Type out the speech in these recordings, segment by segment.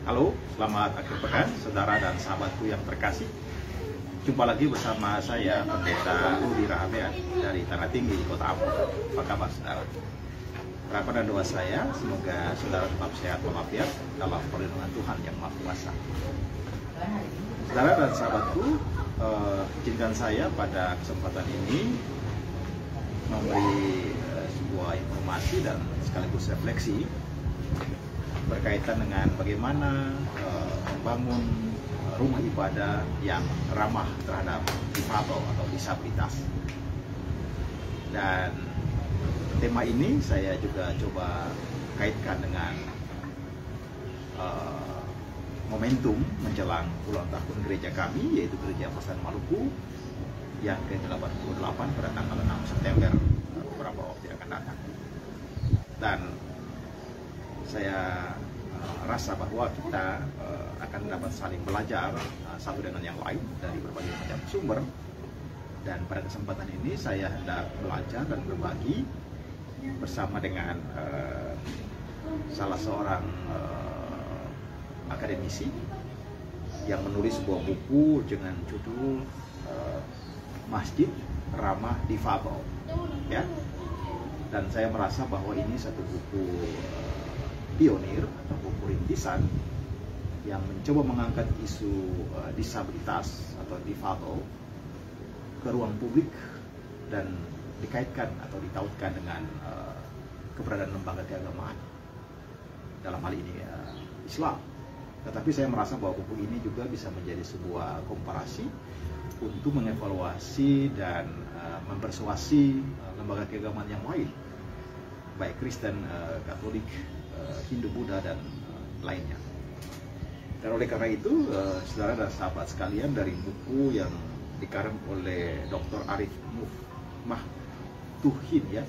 Halo, selamat akhir pekan, saudara dan sahabatku yang terkasih. Jumpa lagi bersama saya, Pendeta Rudi Rahabean dari Tanah Tinggi, Kota Ambon. Apa kabar, saudara? Harapan dan doa saya, semoga saudara tetap sehat walafiat dalam perlindungan Tuhan yang Maha Kuasa. Saudara dan sahabatku, izinkan saya pada kesempatan ini memberi sebuah informasi dan sekaligus refleksi berkaitan dengan bagaimana membangun rumah ibadah yang ramah terhadap difabel atau disabilitas. Dan tema ini saya juga coba kaitkan dengan momentum menjelang ulang tahun gereja kami, yaitu Gereja Pasaran Maluku yang ke-88 pada tanggal 6 September beberapa waktu yang akan datang. Dan saya rasa bahwa kita akan dapat saling belajar satu dengan yang lain dari berbagai macam sumber. Dan pada kesempatan ini saya hendak belajar dan berbagi bersama dengan salah seorang akademisi yang menulis sebuah buku dengan judul Masjid Ramah Difabel, ya. Dan saya merasa bahwa ini satu buku pionir atau buku rintisan yang mencoba mengangkat isu disabilitas atau difabel ke ruang publik dan dikaitkan atau ditautkan dengan keberadaan lembaga keagamaan, dalam hal ini Islam. Tetapi saya merasa bahwa buku ini juga bisa menjadi sebuah komparasi untuk mengevaluasi dan mempersuasi lembaga keagamaan yang lain, baik Kristen, Katolik, Hindu, Buddha, dan lainnya. Dan oleh karena itu, saudara dan sahabat sekalian, dari buku yang dikarang oleh Dr. Arif Maftuhin, ya,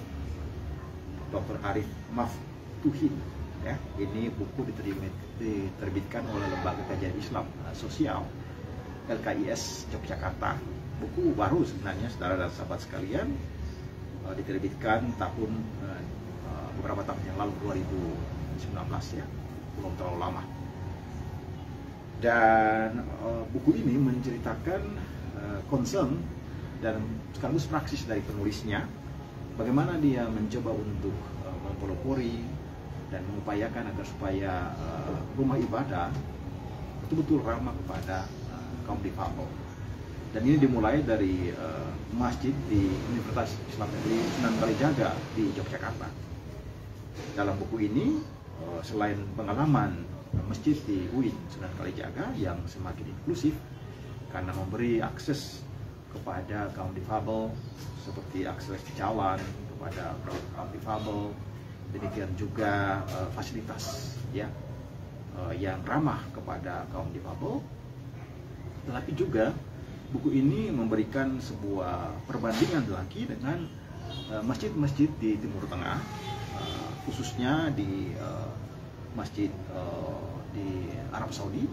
Dr. Arif Maftuhin, ya, ini buku diterbitkan oleh Lembaga Kajian Islam Sosial LKIS Yogyakarta. Buku baru sebenarnya, saudara dan sahabat sekalian, diterbitkan tahun beberapa tahun yang lalu, 2019, ya, belum terlalu lama. Dan buku ini menceritakan concern dan sekaligus praksis dari penulisnya, bagaimana dia mencoba untuk mempelopori dan mengupayakan agar supaya rumah ibadah betul-betul ramah kepada kaum difabel. Dan ini dimulai dari masjid di Universitas Islam Negeri Sunan Kalijaga di Yogyakarta. Dalam buku ini, selain pengalaman masjid di UIN Sunan Kalijaga yang semakin inklusif karena memberi akses kepada kaum difabel, seperti akses jalan kepada kaum difabel, demikian juga fasilitas, ya, yang ramah kepada kaum difabel. Tetapi juga buku ini memberikan sebuah perbandingan lagi dengan masjid-masjid di Timur Tengah, khususnya di masjid di Arab Saudi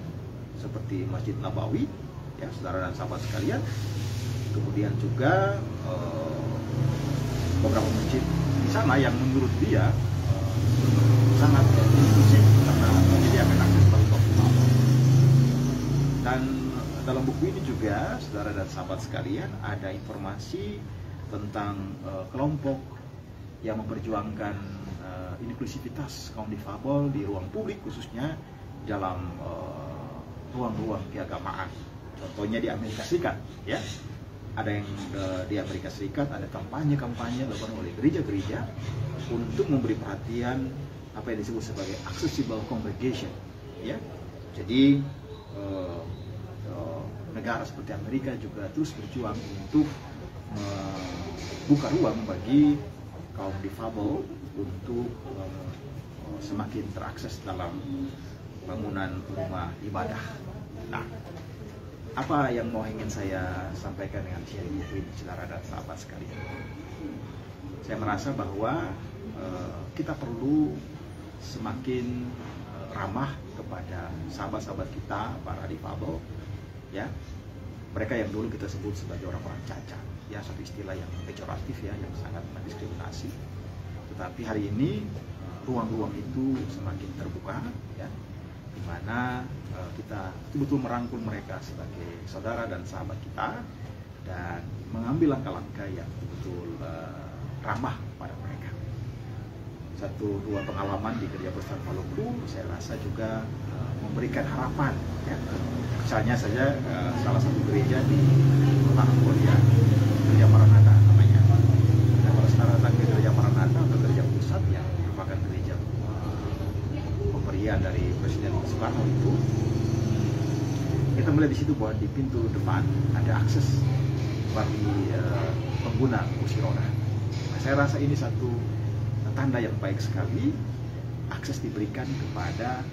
seperti Masjid Nabawi, ya, saudara dan sahabat sekalian. Kemudian juga beberapa masjid di sana yang menurut dia sangat inklusif karena menyediakan akses bagi kaum difabel. Dan dalam buku ini juga, saudara dan sahabat sekalian, ada informasi tentang kelompok yang memperjuangkan inklusivitas kaum difabel di ruang publik, khususnya dalam ruang-ruang keagamaan. Contohnya di Amerika Serikat, ya, ada yang di Amerika Serikat ada kampanye-kampanye dilakukan oleh gereja-gereja untuk memberi perhatian apa yang disebut sebagai accessible congregation, ya. Jadi negara seperti Amerika juga terus berjuang untuk membuka ruang bagi kaum difabel untuk semakin terakses dalam bangunan rumah ibadah. Nah, apa yang mau ingin saya sampaikan dengan sharing buku ini, saudara dan sahabat sekalian? Saya merasa bahwa kita perlu semakin ramah kepada sahabat-sahabat kita, para difabel, ya, mereka yang dulu kita sebut sebagai orang-orang cacat, ya, satu istilah yang pejoratif, ya, yang sangat mendiskriminasi. Tetapi hari ini ruang-ruang itu semakin terbuka, ya, di mana kita betul-betul merangkul mereka sebagai saudara dan sahabat kita dan mengambil langkah-langkah yang betul-betul ramah pada mereka. Satu dua pengalaman di Gereja Protestan Maluku saya rasa juga memberikan harapan ya. Misalnya saja salah satu gereja di Kota Ambon ya, Gereja Maranatha namanya. Dan kalau sekarang datang ke Gereja Maranatha atau Gereja Pusat yang merupakan gereja pemberian dari Presiden Soekarno itu, kita melihat di situ bahwa di pintu depan ada akses bagi pengguna kursi roda. Nah, saya rasa ini satu tanda yang baik sekali, akses diberikan kepada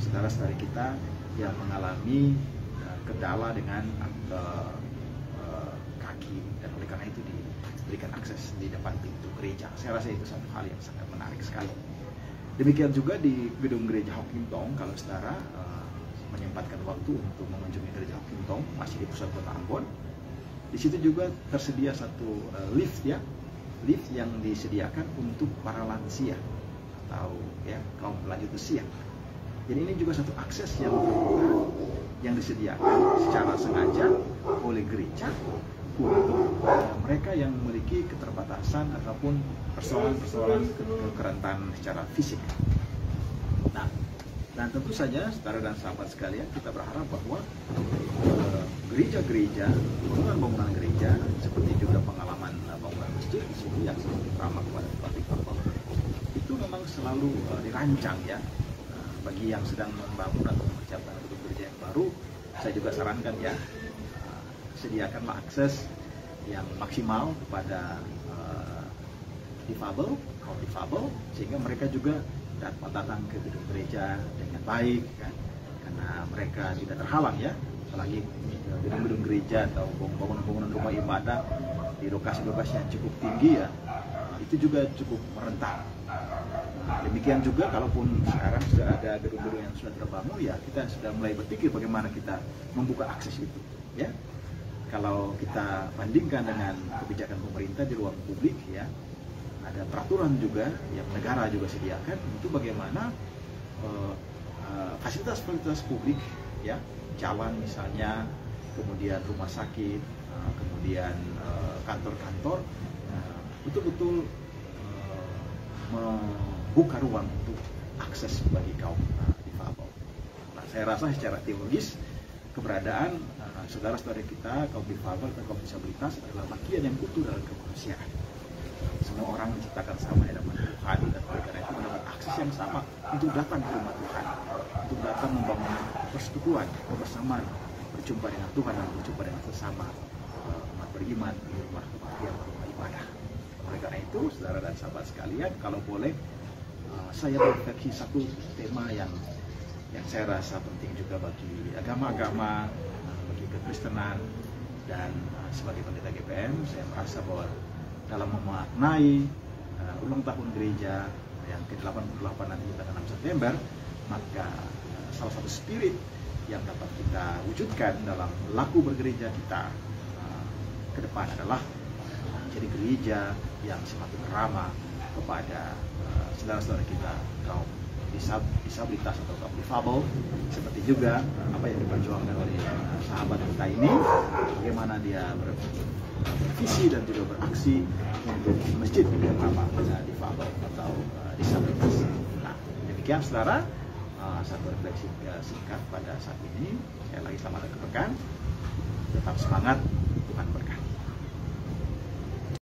saudara-saudari kita yang mengalami kendala dengan kaki, dan oleh karena itu diberikan akses di depan pintu gereja. Saya rasa itu satu hal yang sangat menarik sekali. Demikian juga di gedung gereja Hok Kim Tong, kalau saudara menyempatkan waktu untuk mengunjungi gereja Hok Kim Tong, masih di pusat kota Ambon. Di situ juga tersedia satu lift ya, lift yang disediakan untuk para lansia atau ya kaum lanjut usia. Jadi ini juga satu akses yang terbuka yang disediakan secara sengaja oleh gereja untuk mereka yang memiliki keterbatasan ataupun persoalan-persoalan kerentanan secara fisik. Nah, dan tentu saja saudara dan sahabat sekalian, kita berharap bahwa gereja-gereja, bangunan-bangunan gereja seperti juga pengalaman bangunan masjid di sini yang semakin ramah kepada publik itu memang selalu dirancang ya. Bagi yang sedang membangun atau mempersiapkan gedung gereja yang baru, saya juga sarankan ya, sediakanlah akses yang maksimal kepada difabel, kaum difabel, sehingga mereka juga dapat datang ke gedung gereja dengan baik kan? Karena mereka tidak terhalang ya, apalagi gedung-gedung gereja atau bangunan-bangunan rumah ibadah di lokasi-lokasi yang cukup tinggi ya, itu juga cukup rentan. Demikian juga kalaupun sekarang sudah ada gedung-gedung yang sudah terbangun ya, kita sudah mulai berpikir bagaimana kita membuka akses itu ya. Kalau kita bandingkan dengan kebijakan pemerintah di ruang publik ya, ada peraturan juga yang negara juga sediakan itu bagaimana fasilitas-fasilitas publik ya, jalan misalnya, kemudian rumah sakit, kemudian kantor-kantor betul-betul membuka ruang untuk akses bagi kaum difabel. Nah, saya rasa secara teologis keberadaan saudara-saudara kita kaum difabel dan kaum disabilitas adalah bagian yang utuh dalam kemanusiaan. Semua orang diciptakan sama di hadapan Tuhan, dan oleh karena itu mendapat akses yang sama untuk datang ke rumah Tuhan, untuk datang membangun persekutuan, kebersamaan, berjumpa dengan Tuhan dan berjumpa dengan sesama umat beriman di rumah ibadah. Oleh karena itu, saudara dan sahabat sekalian, kalau boleh saya berrefleksi satu tema yang saya rasa penting juga bagi agama-agama, bagi kekristenan, dan sebagai pendeta GPM, saya merasa bahwa dalam memaknai ulang tahun gereja yang ke-88 nanti tanggal 6 September, maka salah satu spirit yang dapat kita wujudkan dalam laku bergereja kita ke depan adalah jadi gereja yang semakin ramah kepada saudara-saudara kita kaum disabilitas atau kaum difabel, seperti juga apa yang diperjuangkan oleh sahabat kita ini, bagaimana dia bervisi dan juga beraksi untuk masjid yang ramah pada difabel atau disabilitas. Nah, demikian saudara, satu refleksi singkat pada saat ini. Saya lagi selamat datang ke pekan, tetap semangat